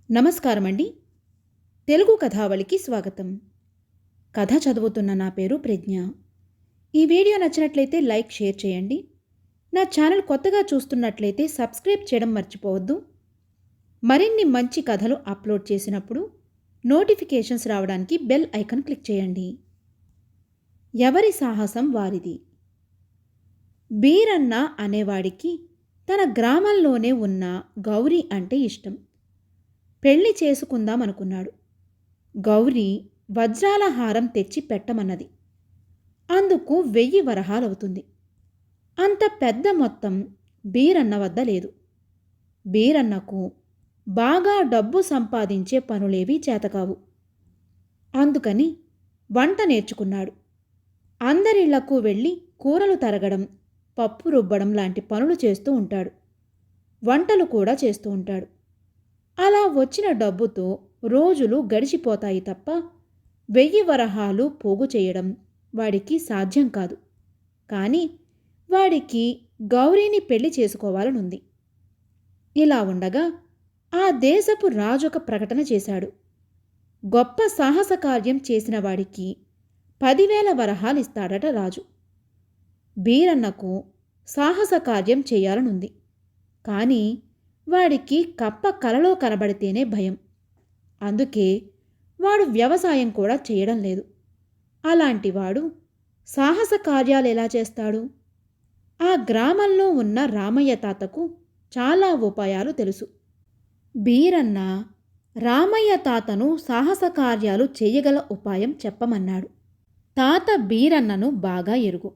నమస్కారం అండి. తెలుగు కథావళికి స్వాగతం. కథ చదువుతున్న నా పేరు ప్రజ్ఞ. ఈ వీడియో నచ్చినట్లయితే లైక్, షేర్ చేయండి. నా ఛానల్ కొత్తగా చూస్తున్నట్లయితే సబ్స్క్రైబ్ చేయడం మర్చిపోవద్దు. మరిన్ని మంచి కథలు అప్లోడ్ చేసినప్పుడు నోటిఫికేషన్స్ రావడానికి బెల్ ఐకాన్ క్లిక్ చేయండి. ఎవరి సాహసం వారిది. బీరన్న అనేవాడికి తన గ్రామంలోనే ఉన్న గౌరీ అంటే ఇష్టం. పెళ్లి చేసుకుందామనుకున్నాడు. గౌరీ వజ్రాల హారం తెచ్చి పెట్టమన్నది. అందుకు 1000 వరహాలవుతుంది. అంత పెద్ద మొత్తం బీరన్న వద్ద లేదు. బీరన్నకు బాగా డబ్బు సంపాదించే పనులేవీ చేతకావు. అందుకని వంట నేర్చుకున్నాడు. అందరిళ్లకు వెళ్ళి కూరలు తరగడం, పప్పు రుబ్బడం లాంటి పనులు చేస్తూ ఉంటాడు. వంటలు కూడా చేస్తూ ఉంటాడు. అలా వచ్చిన డబ్బుతో రోజులు గడిచిపోతాయి తప్ప 1000 వరహాలు పోగు చేయడం వాడికి సాధ్యం కాదు. కానీ వాడికి గౌరీని పెళ్లి చేసుకోవాలనుంది. ఇలా ఉండగా ఆ దేశపు రాజొక ప్రకటన చేశాడు. గొప్ప సాహస కార్యం చేసిన వాడికి 10,000 వరహాలిస్తాడట రాజు. బీరన్నకు సాహస కార్యం చేయాలనుంది. కానీ వాడికి కప్ప కలలో కనబడితేనే భయం. అందుకే వాడు వ్యవసాయం కూడా చేయడం లేదు. అలాంటివాడు సాహస కార్యాలు ఎలా చేస్తాడు? ఆ గ్రామంలో ఉన్న రామయ్య తాతకు చాలా ఉపాయాలు తెలుసు. బీరన్న రామయ్య తాతను సాహస కార్యాలు చేయగల ఉపాయం చెప్పమన్నాడు. తాత బీరన్నను బాగా ఎరుగు.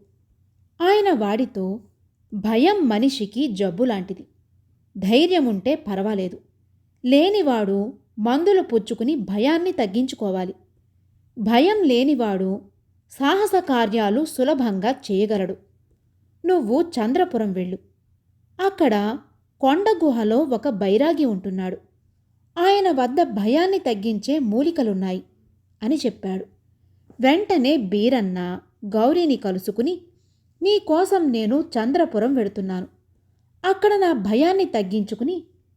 ఆయన వాడితో భయం మనిషికి జబ్బు లాంటిది. ధైర్యముంటే పర్వాలేదు. లేనివాడు మందులు పుచ్చుకుని భయాన్ని తగ్గించుకోవాలి. భయం లేనివాడు సాహస కార్యాలు సులభంగా చేయగలడు. నువ్వు చంద్రపురం వెళ్ళు. అక్కడ కొండ గుహలో ఒక బైరాగి ఉంటున్నాడు. ఆయన వద్ద భయాన్ని తగ్గించే మూలికలున్నాయి అని చెప్పాడు. వెంటనే బీరన్న గౌరీని కలుసుకుని, నీకోసం నేను చంద్రపురం వెడుతున్నాను. అక్కడ నా భయాన్ని తగ్గించుకుని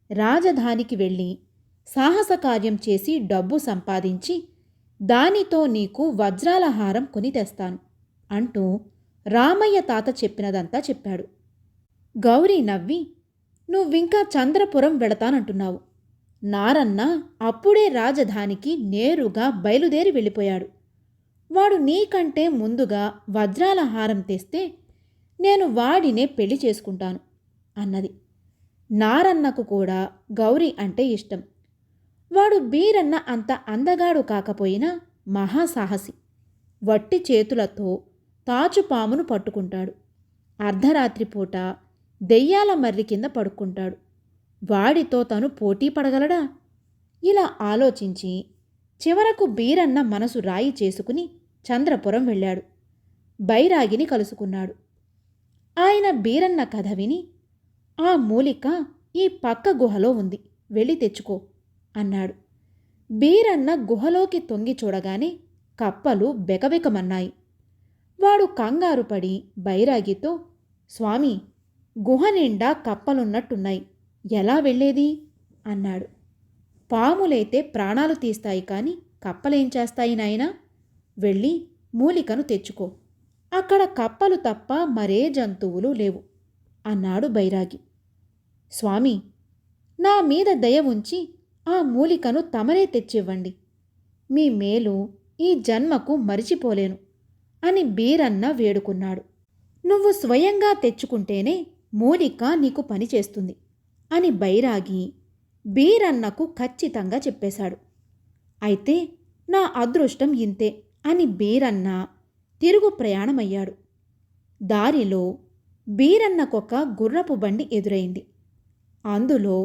రాజధానికి వెళ్ళి సాహస కార్యం చేసి డబ్బు సంపాదించి దానితో నీకు వజ్రాల హారం కొని తెస్తాను అంటూ రామయ్య తాత చెప్పినదంతా చెప్పాడు. గౌరీ నవ్వి, నువ్వింకా చంద్రపురం వెళతానంటున్నావు. నారన్న అప్పుడే రాజధానికి నేరుగా బయలుదేరి వెళ్ళిపోయాడు. వాడు నీకంటే ముందుగా వజ్రాల హారం తెస్తే నేను వాడినే పెళ్లి చేసుకుంటాను అన్నది. నారన్నకు కూడా గౌరీ అంటే ఇష్టం. వాడు బీరన్న అంత అందగాడు కాకపోయినా మహాసాహసి. వట్టి చేతులతో తాచుపామును పట్టుకుంటాడు. అర్ధరాత్రి పూట దెయ్యాల మర్రి కింద పడుకుంటాడు. వాడితో తను పోటీ పడగలడా? ఇలా ఆలోచించి చివరకు బీరన్న మనసు రాయి చేసుకుని చంద్రపురం వెళ్ళాడు. బైరాగిని కలుసుకున్నాడు. ఆయన బీరన్న కథ విని, ఆ మూలిక ఈ పక్క గుహలో ఉంది, వెళ్ళి తెచ్చుకో అన్నాడు. బీరన్న గుహలోకి తొంగి చూడగానే కప్పలు బెకబెకమన్నాయి. వాడు కంగారు పడి బైరాగితో, స్వామి, గుహ నిండా కప్పలున్నట్టున్నాయి, ఎలా వెళ్ళేది అన్నాడు. పాములైతే ప్రాణాలు తీస్తాయి, కానీ కప్పలేం చేస్తాయి నాయనా? వెళ్ళి మూలికను తెచ్చుకో. అక్కడ కప్పలు తప్ప మరే జంతువులు లేవు అన్నాడు బైరాగి. స్వామి, నా మీద దయ ఉంచి ఆ మూలికను తమరే తెచ్చివ్వండి. మీ మేలు ఈ జన్మకు మరిచిపోలేను అని బీరన్న వేడుకున్నాడు. నువ్వు స్వయంగా తెచ్చుకుంటేనే మూలిక నీకు పనిచేస్తుంది అని బైరాగి బీరన్నకు ఖచ్చితంగా చెప్పేశాడు. అయితే నా అదృష్టం ఇంతే అని బీరన్న తిరుగు ప్రయాణమయ్యాడు. దారిలో బీరన్నకొక గుర్రపు బండి ఎదురైంది. అందులో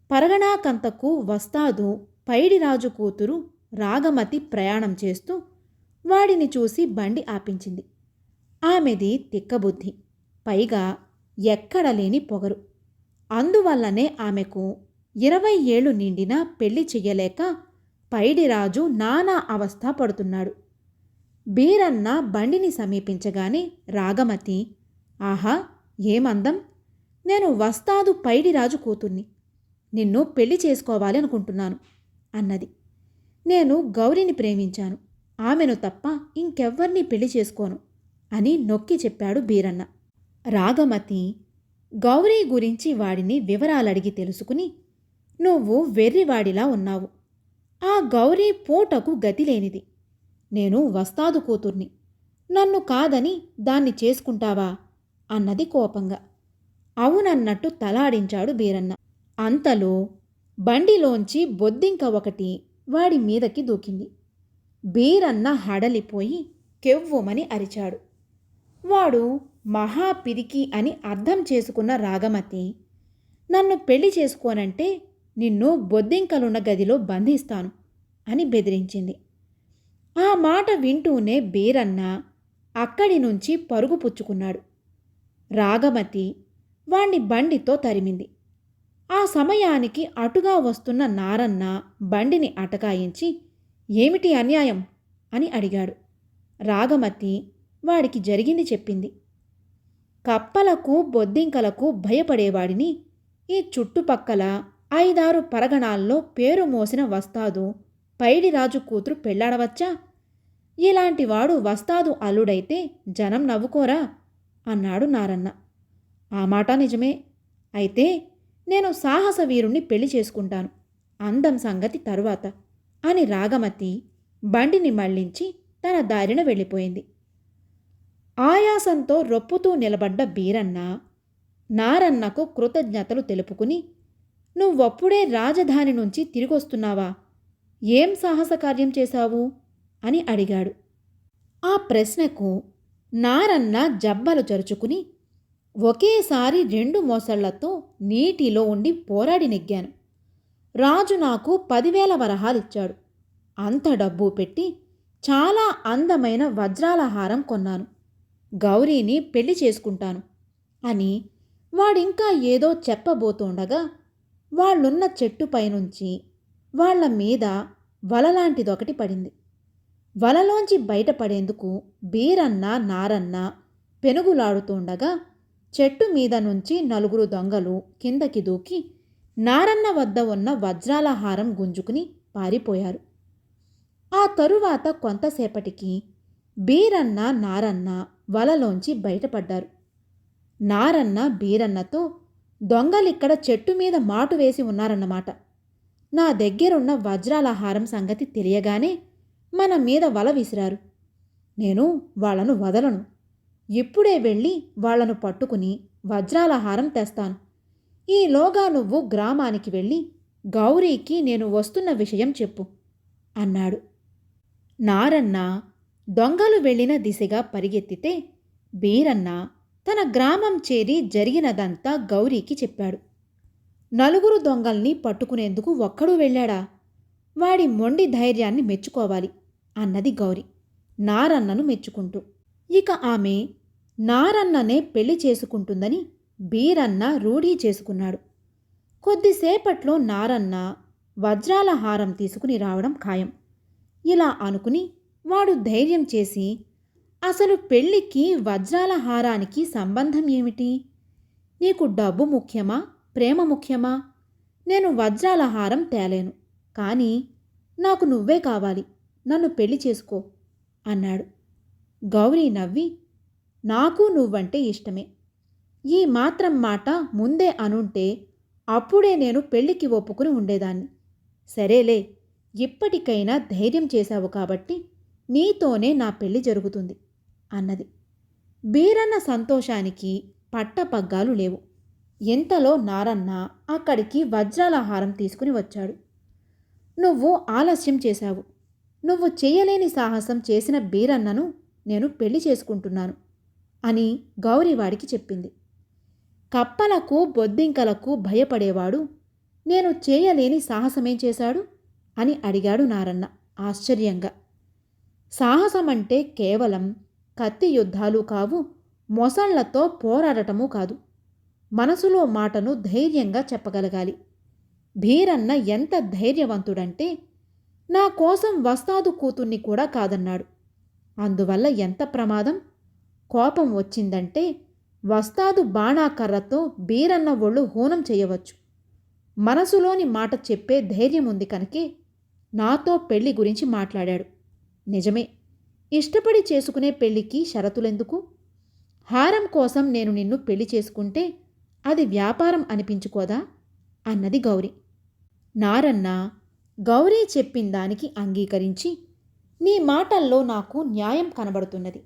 పరగణాకంతకు వస్తాదు పైడిరాజు కూతురు రాగమతి ప్రయాణం చేస్తూ వాడిని చూసి బండి ఆపించింది. ఆమెది తిక్కబుద్ధి, పైగా ఎక్కడలేని పొగరు. అందువల్లనే ఆమెకు 20 ఏళ్లు నిండినా పెళ్లి చెయ్యలేక పైడిరాజు నానా అవస్థ పడుతున్నాడు. బీరన్న బండిని సమీపించగానే రాగమతి, ఆహా, ఏమందం! నేను వస్తాదు పైడిరాజు కూతుర్ని. నిన్ను పెళ్లి చేసుకోవాలి అనుకుంటున్నాను అన్నది. నేను గౌరీని ప్రేమించాను, ఆమెను తప్ప ఇంకెవ్వర్నీ పెళ్లి చేసుకోను అని నొక్కి చెప్పాడు బీరన్న. రాగమతి గౌరీ గురించి వాడిని వివరాలడిగి తెలుసుకుని, నువ్వు వెర్రివాడిలా ఉన్నావు. ఆ గౌరీ పూటకు గతిలేనిది. నేను వస్తాదు కూతుర్ని, నన్ను కాదని దాన్ని చేసుకుంటావా అన్నది కోపంగా. అవునన్నట్టు తలాడించాడు బీరన్న. అంతలో బండిలోంచి బొద్దింక ఒకటి వాడి మీదకి దూకింది. బీరన్న హడలిపోయి కెవ్వుమని అరిచాడు. వాడు మహాపిరికి అని అర్థం చేసుకున్న రాగమతి, నన్ను పెళ్లి చేసుకోనంటే నిన్ను బొద్దింకలున్న గదిలో బంధిస్తాను అని బెదిరించింది. ఆ మాట వింటూనే బీరన్న అక్కడి నుంచి పరుగు పుచ్చుకున్నాడు. రాగమతి వాణ్ణి బండితో తరిమింది. ఆ సమయానికి అటుగా వస్తున్న నారన్న బండిని అటకాయించి, ఏమిటి అన్యాయం అని అడిగాడు. రాగమతి వాడికి జరిగింది చెప్పింది. కప్పలకు బొద్దింకలకు భయపడేవాడిని ఈ చుట్టుపక్కల 5-6 పరగణాల్లో పేరు మోసిన వస్తాదు పైడిరాజు కూతురు పెళ్లాడవచ్చా? ఇలాంటివాడు వస్తాదు అల్లుడైతే జనం నవ్వుకోరా అన్నాడు నారన్న. ఆ మాట నిజమే. అయితే నేను సాహస వీరుణ్ణి పెళ్లి చేసుకుంటాను, అందం సంగతి తరువాత అని రాగమతి బండిని మళ్లించి తన దారిన వెళ్ళిపోయింది. ఆయాసంతో రొప్పుతూ నిలబడ్డ బీరన్న నారన్నకు కృతజ్ఞతలు తెలుపుకుని, నువ్వప్పుడే రాజధాని నుంచి తిరిగొస్తున్నావా? ఏం సాహస కార్యం చేశావు అని అడిగాడు. ఆ ప్రశ్నకు నారన్న జబ్బలు చరుచుకుని, ఒకేసారి 2 మోసళ్లతో నీటిలో ఉండి పోరాడి నెగ్గాను. రాజు నాకు 10,000 వరహాలిచ్చాడు. అంత డబ్బు పెట్టి చాలా అందమైన వజ్రాల హారం కొన్నాను. గౌరీని పెళ్లి చేసుకుంటాను అని వాడింకా ఏదో చెప్పబోతుండగా వాళ్ళున్న చెట్టుపైనుంచి వాళ్ల మీద వలలాంటిదొకటి పడింది. వలలోంచి బయటపడేందుకు బీరన్న నారన్న పెనుగులాడుతుండగా చెట్టు మీద నుంచి 4 దొంగలు కిందకి దూకి నారన్న వద్ద ఉన్న వజ్రాల హారం గుంజుకుని పారిపోయారు. ఆ తరువాత కొంతసేపటికి బీరన్న నారన్న వలలోంచి బయటపడ్డారు. నారన్న బీరన్నతో, దొంగలిక్కడ చెట్టు మీద మాటు వేసి ఉన్నారన్నమాట. నా దగ్గరున్న వజ్రాల హారం సంగతి తెలియగానే మన మీద వల విసిరారు. నేను వాళ్లను వదలను. ఇప్పుడే వెళ్ళి వాళ్లను పట్టుకుని వజ్రాల హారం తెస్తాను. ఈలోగా నువ్వు గ్రామానికి వెళ్ళి గౌరీకి నేను వస్తున్న విషయం చెప్పు అన్నాడు. నారన్న దొంగలు వెళ్ళిన దిశగా పరిగెత్తితే బీరన్న తన గ్రామం చేరి జరిగినదంతా గౌరీకి చెప్పాడు. 4 దొంగల్ని పట్టుకునేందుకు ఒక్కడూ వెళ్ళాడా? వాడి మొండి ధైర్యాన్ని మెచ్చుకోవాలి అన్నది గౌరీ నారన్నను మెచ్చుకుంటూ. ఇక ఆమె నారన్ననే పెళ్లి చేసుకుంటుందని బీరన్న రూఢీ చేసుకున్నాడు. కొద్దిసేపట్లో నారన్న వజ్రాల హారం తీసుకుని రావడం ఖాయం. ఇలా అనుకుని వాడు ధైర్యం చేసి, అసలు పెళ్లికి వజ్రాల హారానికి సంబంధం ఏమిటి? నీకు డబ్బు ముఖ్యమా, ప్రేమ ముఖ్యమా? నేను వజ్రాల హారం తేలేను, కానీ నాకు నువ్వే కావాలి, నన్ను పెళ్లి చేసుకో అన్నాడు. గౌరీ నవ్వి, నాకు నువ్వంటే ఇష్టమే. ఈ మాత్రం మాట ముందే అనుంటే అప్పుడే నేను పెళ్లికి ఒప్పుకుని ఉండేదాన్ని. సరేలే, ఇప్పటికైనా ధైర్యం చేశావు కాబట్టి నీతోనే నా పెళ్లి జరుగుతుంది అన్నది. బీరన్న సంతోషానికి పట్టపగ్గాలు లేవు. ఎంతలో నారన్న అక్కడికి వజ్రాల హారం తీసుకుని వచ్చాడు. నువ్వు ఆలస్యం చేశావు. నువ్వు చెయ్యలేని సాహసం చేసిన బీరన్నను నేను పెళ్లి చేసుకుంటున్నాను అని గౌరీవాడికి చెప్పింది. కప్పలకు బొద్దింకలకు భయపడేవాడు నేను చేయలేని సాహసమేం చేశాడు అని అడిగాడు నారన్న ఆశ్చర్యంగా. సాహసమంటే కేవలం కత్తి యుద్ధాలు కావు, మొసళ్లతో పోరాడటమూ కాదు. మనసులో మాటను ధైర్యంగా చెప్పగలగాలి. బీరన్న ఎంత ధైర్యవంతుడంటే నా కోసం వస్తాదు కూతుర్ని కూడా కాదన్నాడు. అందువల్ల ఎంత ప్రమాదం? కోపం వచ్చిందంటే వస్తాదు బాణాకర్రతో బీరన్న ఒళ్ళు హూనం చేయవచ్చు. మనసులోని మాట చెప్పే ధైర్యం ఉంది కనుకే నాతో పెళ్లి గురించి మాట్లాడాడు. నిజమే, ఇష్టపడి చేసుకునే పెళ్లికి షరతులెందుకు? హారం కోసం నేను నిన్ను పెళ్లి చేసుకుంటే అది వ్యాపారం అనిపించుకోదా అన్నది గౌరీ. నారన్న గౌరీ చెప్పిన దానికి అంగీకరించి, నీ మాటల్లో నాకు న్యాయం కనబడుతున్నది.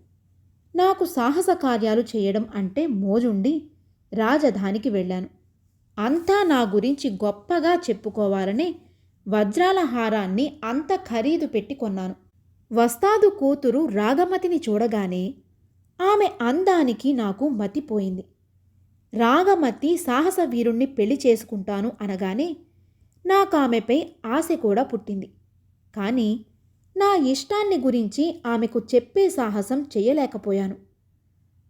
నాకు సాహస కార్యాలు చేయడం అంటే మోజుండి రాజధానికి వెళ్ళాను. అంతా నా గురించి గొప్పగా చెప్పుకోవాలనే వజ్రాల హారాన్ని అంత ఖరీదు పెట్టి కొన్నాను. వస్తాదు కూతురు రాగమతిని చూడగానే ఆమె అందానికి నాకు మతిపోయింది. రాగమతి సాహస వీరుణ్ణి పెళ్లి చేసుకుంటాను అనగానే నాకామెపై ఆశ కూడా పుట్టింది. కానీ నా ఇష్టాన్ని గురించి ఆమెకు చెప్పే సాహసం చెయ్యలేకపోయాను.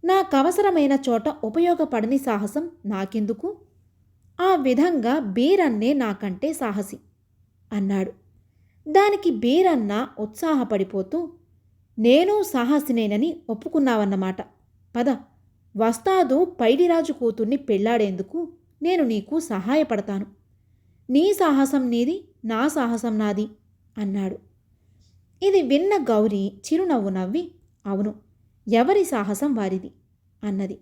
నాకవసరమైన చోట ఉపయోగపడని సాహసం నాకెందుకు? ఆ విధంగా బీరన్నే నాకంటే సాహసి అన్నాడు. దానికి బీరన్న ఉత్సాహపడిపోతూ, నేను సాహసినేనని ఒప్పుకున్నావన్నమాట. పద, వస్తాదు పైడిరాజు కూతుర్ని పెళ్లాడేందుకు నేను నీకు సహాయపడతాను. నీ సాహసం నీది, నా సాహసం నాది అన్నాడు. ఇది విన్న గౌరీ చిరునవ్వు నవ్వి, అవును, ఎవరి సాహసం వారిది అన్నది.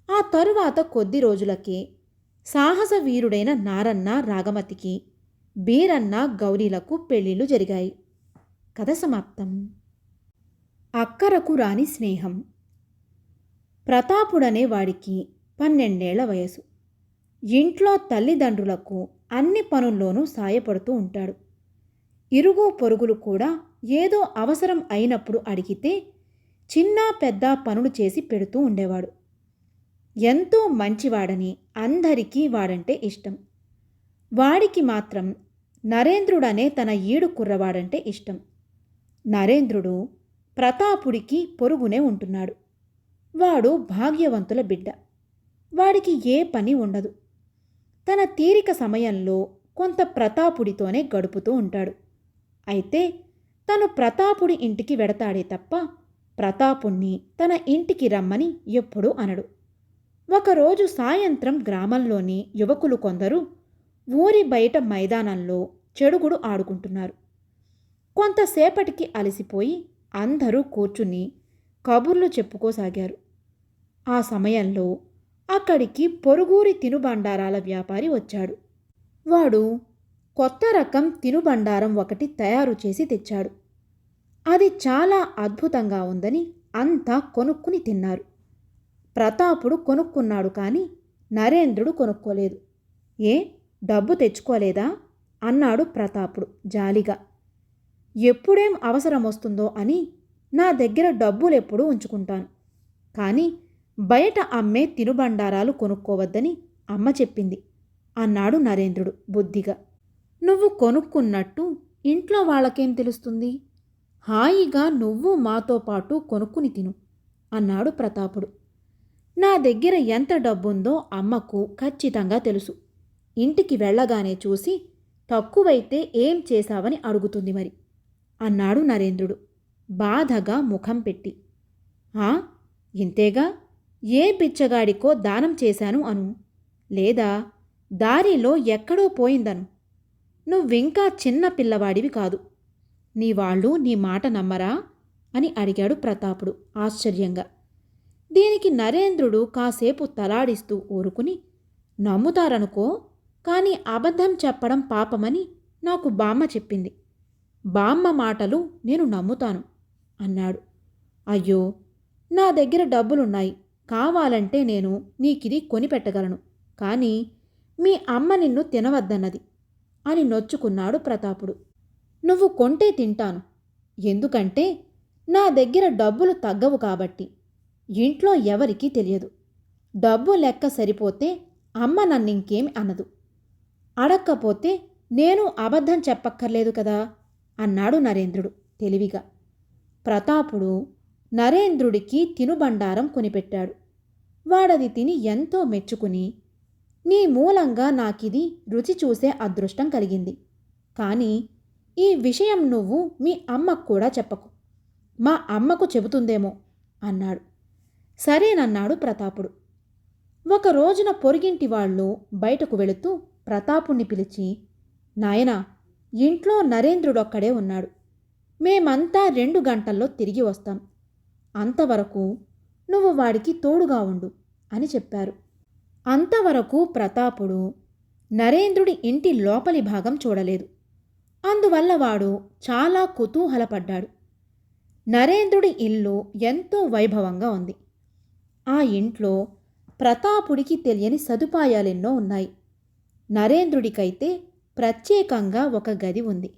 ఆ తరువాత కొద్ది రోజులకే సాహస వీరుడైన నారన్న రాగమతికి, బీరన్న గౌరీలకు పెళ్లిళ్ళు జరిగాయి. కథ సమాప్తం. అక్కరకు రాని స్నేహం. ప్రతాపుడనే వాడికి 12 ఏళ్ల వయసు. ఇంట్లో తల్లిదండ్రులకు అన్ని పనుల్లోనూ సాయపడుతూ ఉంటాడు. ఇరుగు పొరుగులు కూడా ఏదో అవసరం అయినప్పుడు అడిగితే చిన్న పెద్ద పనులు చేసి పెడుతూ ఉండేవాడు. ఎంతో మంచివాడని అందరికీ వాడంటే ఇష్టం. వాడికి మాత్రం నరేంద్రుడనే తన ఈడు కుర్రవాడంటే ఇష్టం. నరేంద్రుడు ప్రతాపుడికి పొరుగునే ఉంటున్నాడు. వాడు భాగ్యవంతుల బిడ్డ. వాడికి ఏ పని ఉండదు. తన తీరిక సమయంలో కొంత ప్రతాపుడితోనే గడుపుతూ ఉంటాడు. అయితే తను ప్రతాపుడి ఇంటికి వెడతాడే తప్ప ప్రతాపుణ్ణి తన ఇంటికి రమ్మని ఎప్పుడూ అనడు. ఒకరోజు సాయంత్రం గ్రామంలోని యువకులు కొందరు ఊరి బయట మైదానంలో చెడుగుడు ఆడుకుంటున్నారు. కొంతసేపటికి అలసిపోయి అందరూ కూర్చుని కబుర్లు చెప్పుకోసాగారు. ఆ సమయంలో అక్కడికి పొరుగురి తినుబండారాల వ్యాపారి వచ్చాడు. వాడు కొత్త రకం తినుబండారం ఒకటి తయారు చేసి తెచ్చాడు. అది చాలా అద్భుతంగా ఉందని అంతా కొనుక్కుని తిన్నారు. ప్రతాపుడు కొనుక్కున్నాడు, కానీ నరేంద్రుడు కొనుక్కోలేదు. ఏ, డబ్బు తెచ్చుకోలేదా అన్నాడు ప్రతాపుడు జాలిగా. ఎప్పుడేం అవసరం వస్తుందో అని నా దగ్గర డబ్బులెప్పుడూ ఉంచుకుంటాను. కానీ బయట అమ్మే తినుబండారాలు కొనుక్కోవద్దని అమ్మ చెప్పింది అన్నాడు నరేంద్రుడు బుద్ధిగా. నువ్వు కొనుక్కున్నట్టు ఇంట్లో వాళ్ళకేం తెలుస్తుంది? హాయిగా నువ్వు మాతో పాటు కొనుక్కుని తిను అన్నాడు ప్రతాపుడు. నా దగ్గర ఎంత డబ్బుందో అమ్మకు ఖచ్చితంగా తెలుసు. ఇంటికి వెళ్ళగానే చూసి తక్కువైతే ఏం చేశావని అడుగుతుంది మరి అన్నాడు నరేంద్రుడు బాధగా ముఖం పెట్టి. ఇంతేగా, ఏ బిచ్చగాడికో దానం చేశాను అను, లేదా దారిలో ఎక్కడో పోయిందను. నువ్వింకా చిన్న పిల్లవాడివి కాదు. నీ వాళ్ళు నీ మాట నమ్మరా అని అడిగాడు ప్రతాపుడు ఆశ్చర్యంగా. దీనికి నరేంద్రుడు కాసేపు తలాడిస్తూ ఊరుకుని, నమ్ముతారనుకో, కానీ అబద్ధం చెప్పడం పాపమని నాకు బామ్మ చెప్పింది. బామ్మ మాటలు నేను నమ్ముతాను అన్నాడు. అయ్యో, నా దగ్గర డబ్బులున్నాయి, కావాలంటే నేను నీకిది కొనిపెట్టగలను, కానీ మీ అమ్మ నిన్ను తినవద్దన్నది అని నొచ్చుకున్నాడు ప్రతాపుడు. నువ్వు కొంటే తింటాను, ఎందుకంటే నా దగ్గర డబ్బులు తగ్గవు కాబట్టి. ఇంట్లో ఎవరికీ తెలియదు. డబ్బు లెక్క సరిపోతే అమ్మ నన్నింకేమి అనదు. అడక్కపోతే నేను అబద్ధం చెప్పక్కర్లేదు కదా అన్నాడు నరేంద్రుడు తెలివిగా. ప్రతాపుడు నరేంద్రుడికి తినుబండారం కొనిపెట్టాడు. వాడది తిని ఎంతో మెచ్చుకుని, నీ మూలంగా నాకిది రుచి చూసే అదృష్టం కలిగింది, కానీ ఈ విషయం నువ్వు మీ అమ్మకు కూడా చెప్పకు, మా అమ్మకు చెబుతుందేమో అన్నాడు. సరేనన్నాడు ప్రతాపుడు. ఒక రోజున పొరుగింటి వాళ్ళు బయటకు వెళుతూ ప్రతాపుణ్ణి పిలిచి, నాయనా, ఇంట్లో నరేంద్రుడొక్కడే ఉన్నాడు. మేమంతా 2 గంటల్లో తిరిగి వస్తాం. అంతవరకు నువ్వు వాడికి తోడుగా ఉండు అని చెప్పారు. అంతవరకు ప్రతాపుడు నరేంద్రుడి ఇంటి లోపలి భాగం చూడలేదు. అందువల్ల వాడు చాలా కుతూహలపడ్డాడు. నరేంద్రుడి ఇల్లు ఎంతో వైభవంగా ఉంది. ఆ ఇంట్లో ప్రతాపుడికి తెలియని సదుపాయాలెన్నో ఉన్నాయి. నరేంద్రుడికైతే ప్రత్యేకంగా ఒక గది ఉంది.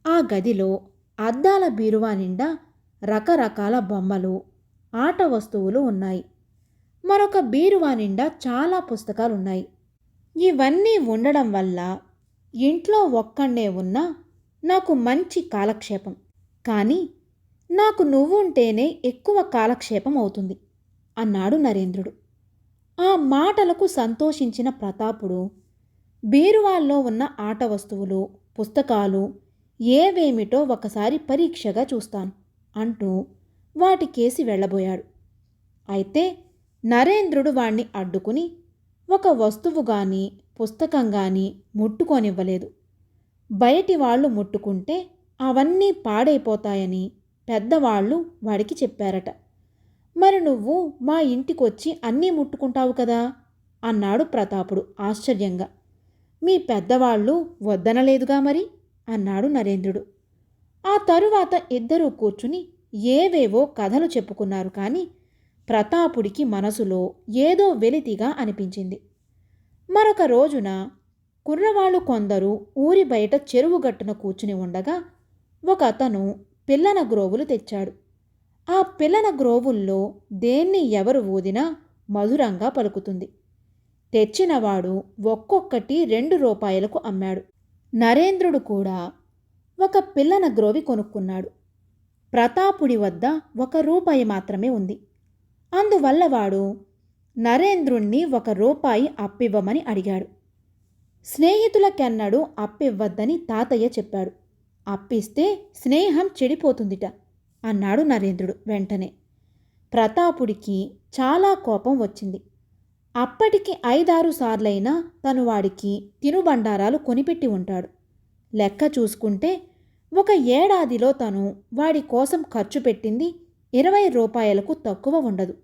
ఆ గదిలో అద్దాల బీరువా నిండా రకరకాల బొమ్మలు, ఆట వస్తువులు ఉన్నాయి. మరొక బీరువా నిండా చాలా పుస్తకాలున్నాయి. ఇవన్నీ ఉండడం వల్ల ఇంట్లో ఒక్కడే ఉన్నా నాకు మంచి కాలక్షేపం. కానీ నాకు నువ్వుంటేనే ఎక్కువ కాలక్షేపం అవుతుంది అన్నాడు నరేంద్రుడు. ఆ మాటలకు సంతోషించిన ప్రతాపుడు, బీరువాల్లో ఉన్న ఆట వస్తువులు, పుస్తకాలు ఏవేమిటో ఒకసారి పరీక్షగా చూస్తాను అంటూ వాటికేసి వెళ్ళబోయాడు. అయితే నరేంద్రుడు వాణ్ణి అడ్డుకుని ఒక వస్తువు గాని పుస్తకం గాని ముట్టుకోనివ్వలేదు. బయటి వాళ్ళు ముట్టుకుంటే అవన్నీ పాడైపోతాయని పెద్దవాళ్ళు వాడికి చెప్పారట. మరి నువ్వు మా ఇంటికొచ్చి అన్నీ ముట్టుకుంటావు కదా అన్నాడు ప్రతాపుడు ఆశ్చర్యంగా. మీ పెద్దవాళ్ళు వద్దనలేదుగా మరి అన్నాడు నరేంద్రుడు. ఆ తరువాత ఇద్దరూ కూర్చుని ఏవేవో కథలు చెప్పుకున్నారు. కానీ ప్రతాపుడికి మనసులో ఏదో వెలితిగా అనిపించింది. మరొక రోజున కుర్రవాళ్ళు కొందరు ఊరి బయట చెరువు గట్టున కూర్చుని ఉండగా ఒక అతను పిల్లన గ్రోవులు తెచ్చాడు. ఆ పిల్లన గ్రోవుల్లో దేన్ని ఎవరు ఊదినా మధురంగా పలుకుతుంది. తెచ్చినవాడు ఒక్కొక్కటి 2 రూపాయలకు అమ్మాడు. నరేంద్రుడు కూడా ఒక పిల్లన గ్రోవి కొనుక్కున్నాడు. ప్రతాపుడి వద్ద 1 రూపాయి మాత్రమే ఉంది. అందువల్ల వాడు నరేంద్రుణ్ణి 1 రూపాయి అప్పివ్వమని అడిగాడు. స్నేహితులకెన్నడూ అప్పివ్వద్దని తాతయ్య చెప్పాడు. అప్పిస్తే స్నేహం చెడిపోతుందిట అన్నాడు నరేంద్రుడు వెంటనే. ప్రతాపుడికి చాలా కోపం వచ్చింది. అప్పటికి 5-6 సార్లైనా తను వాడికి తినుబండారాలు కొనిపెట్టి ఉంటాడు. లెక్క చూసుకుంటే 1 ఏడాదిలో తను వాడి కోసం ఖర్చు పెట్టింది 20 రూపాయలకు తక్కువ ఉండదు.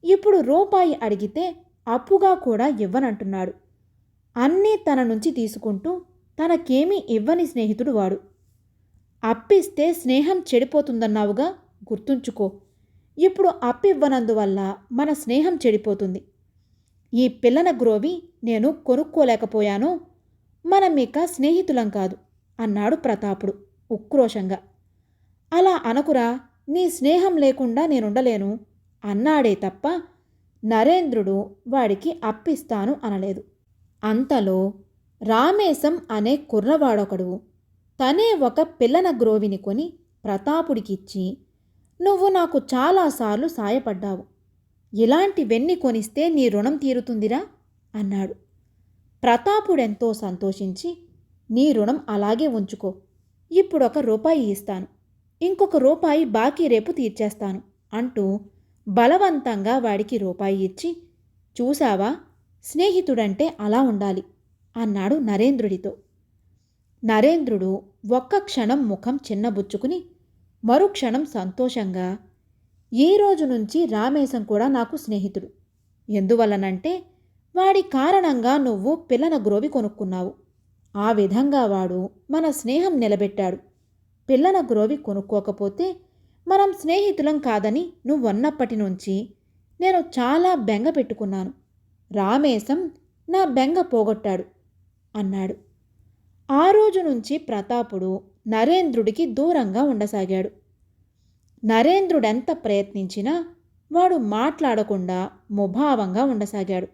ఇప్పుడు రూపాయి అడిగితే అప్పుగా కూడా ఇవ్వనంటున్నాడు. అన్నీ తన నుంచి తీసుకుంటూ తనకేమీ ఇవ్వని స్నేహితుడు వాడు. అప్పిస్తే స్నేహం చెడిపోతుందన్నావుగా, గుర్తుంచుకో. ఇప్పుడు అప్పివ్వనందువల్ల మన స్నేహం చెడిపోతుంది. ఈ పిల్లన గ్రోవి నేను కొనుక్కోలేకపోయానో మనమిక స్నేహితులం కాదు అన్నాడు ప్రతాపుడు ఉక్రోషంగా. అలా అనకురా, నీ స్నేహం లేకుండా నేనుండలేను అన్నాడే తప్ప నరేంద్రుడు వాడికి అప్పిస్తాను అనలేదు. అంతలో రామేశం అనే కుర్రవాడొకడు తనే ఒక పిల్లన గ్రోవిని కొని ప్రతాపుడికిచ్చి, నువ్వు నాకు చాలాసార్లు సాయపడ్డావు. ఇలాంటివెన్ని కొనిస్తే నీ రుణం తీరుతుందిరా అన్నాడు. ప్రతాపుడెంతో సంతోషించి, నీ రుణం అలాగే ఉంచుకో. ఇప్పుడొక రూపాయి ఇస్తాను, ఇంకొక రూపాయి బాకీ రేపు తీర్చేస్తాను అంటూ బలవంతంగా వాడికి రూపాయి ఇచ్చి, చూశావా, స్నేహితుడంటే అలా ఉండాలి అన్నాడు నరేంద్రుడితో. నరేంద్రుడు ఒక్క క్షణం ముఖం చిన్నబుచ్చుకుని మరుక్షణం సంతోషంగా, ఈ రోజు నుంచి రామేశం కూడా నాకు స్నేహితుడు. ఎందువల్లనంటే వాడి కారణంగా నువ్వు పిల్లన గ్రోవి కొనుక్కున్నావు. ఆ విధంగా వాడు మన స్నేహం నిలబెట్టాడు. పిల్లన గ్రోవి కొనుక్కోకపోతే మనం స్నేహితులం కాదని నువ్వన్నప్పటి నుంచి నేను చాలా బెంగ పెట్టుకున్నాను. రామేశం నా బెంగ పోగొట్టాడు అన్నాడు. ఆ రోజు నుంచి ప్రతాపుడు నరేంద్రుడికి దూరంగా ఉండసాగాడు. నరేంద్రుడెంత ప్రయత్నించినా వాడు మాట్లాడకుండా ముభావంగా ఉండసాగాడు.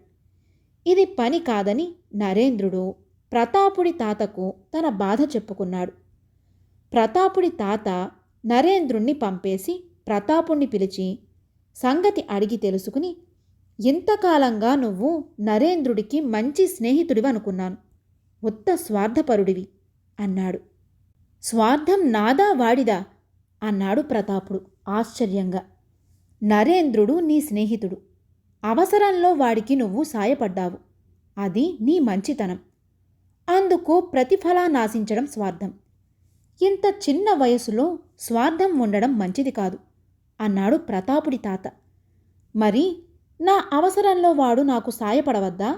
ఇది పని కాదని నరేంద్రుడు ప్రతాపుడి తాతకు తన బాధ చెప్పుకున్నాడు. ప్రతాపుడి తాత నరేంద్రుణ్ణి పంపేసి ప్రతాపుణ్ణి పిలిచి సంగతి అడిగి తెలుసుకుని, ఇంతకాలంగా నువ్వు నరేంద్రుడికి మంచి స్నేహితుడివి అనుకున్నాను. ఉత్త స్వార్థపరుడివి అన్నాడు. స్వార్థం నాదా వాడిదా అన్నాడు ప్రతాపుడు ఆశ్చర్యంగా. నరేంద్రుడు నీ స్నేహితుడు. అవసరంలో వాడికి నువ్వు సాయపడ్డావు. అది నీ మంచితనం. అందుకు ప్రతిఫలానాశించడం స్వార్థం. ఇంత చిన్న వయసులో స్వార్థం ఉండడం మంచిది కాదు అన్నాడు ప్రతాపుడి తాత. మరి నా అవసరంలో వాడు నాకు సాయపడవద్దా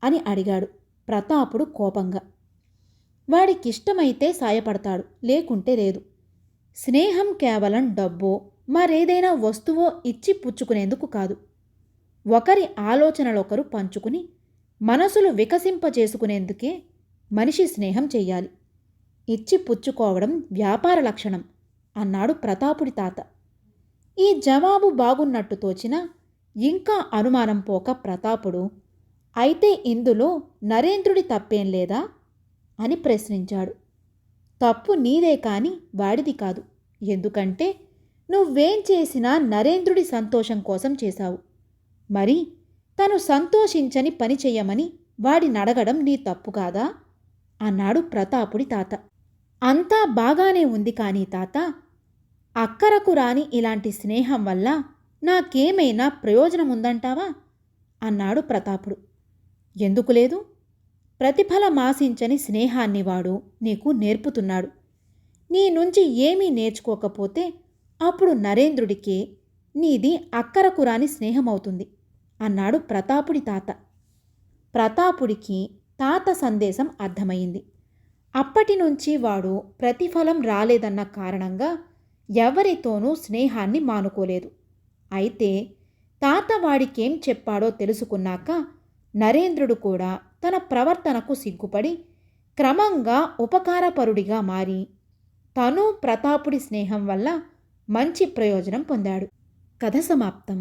అని అడిగాడు ప్రతాపుడు కోపంగా. వాడికిష్టమైతే సాయపడతాడు, లేకుంటే లేదు. స్నేహం కేవలం డబ్బో మరేదైనా వస్తువో ఇచ్చి పుచ్చుకునేందుకు కాదు. ఒకరి ఆలోచనలొకరు పంచుకుని మనసులు వికసింపజేసుకునేందుకే మనిషి స్నేహం చెయ్యాలి. ఇచ్చి పుచ్చుకోవడం వ్యాపార లక్షణం అన్నాడు ప్రతాపుడి తాత. ఈ జవాబు బాగున్నట్టు తోచినా ఇంకా అనుమానం పోక ప్రతాపుడు, అయితే ఇందులో నరేంద్రుడి తప్పేం లేదా అని ప్రశ్నించాడు. తప్పు నీదే కాని వాడిది కాదు. ఎందుకంటే నువ్వేం చేసినా నరేంద్రుడి సంతోషం కోసం చేశావు. మరి తను సంతోషించని పని చెయ్యమని వాడినడగడం నీ తప్పు కాదా అన్నాడు ప్రతాపుడి తాత. అంతా బాగానే ఉంది కానీ తాత, అక్కరకు రాని ఇలాంటి స్నేహం వల్ల నాకేమైనా ప్రయోజనముందంటావా అన్నాడు ప్రతాపుడు. ఎందుకు లేదు? ప్రతిఫలమాశించని స్నేహాన్ని వాడు నీకు నేర్పుతున్నాడు. నీ నుంచి ఏమీ నేర్చుకోకపోతే అప్పుడు నరేంద్రుడికే నీది అక్కరకు రాని స్నేహమవుతుంది అన్నాడు ప్రతాపుడి తాత. ప్రతాపుడికి తాత సందేశం అర్థమైంది. అప్పటి నుంచి వాడు ప్రతిఫలం రాలేదన్న కారణంగా ఎవరితోనూ స్నేహాన్ని మానుకోలేదు. అయితే తాత వాడికేం చెప్పాడో తెలుసుకున్నాక నరేంద్రుడు కూడా తన ప్రవర్తనకు సిగ్గుపడి క్రమంగా ఉపకారపరుడిగా మారి తను ప్రతాపుడి స్నేహం వల్ల మంచి ప్రయోజనం పొందాడు. కథ సమాప్తం.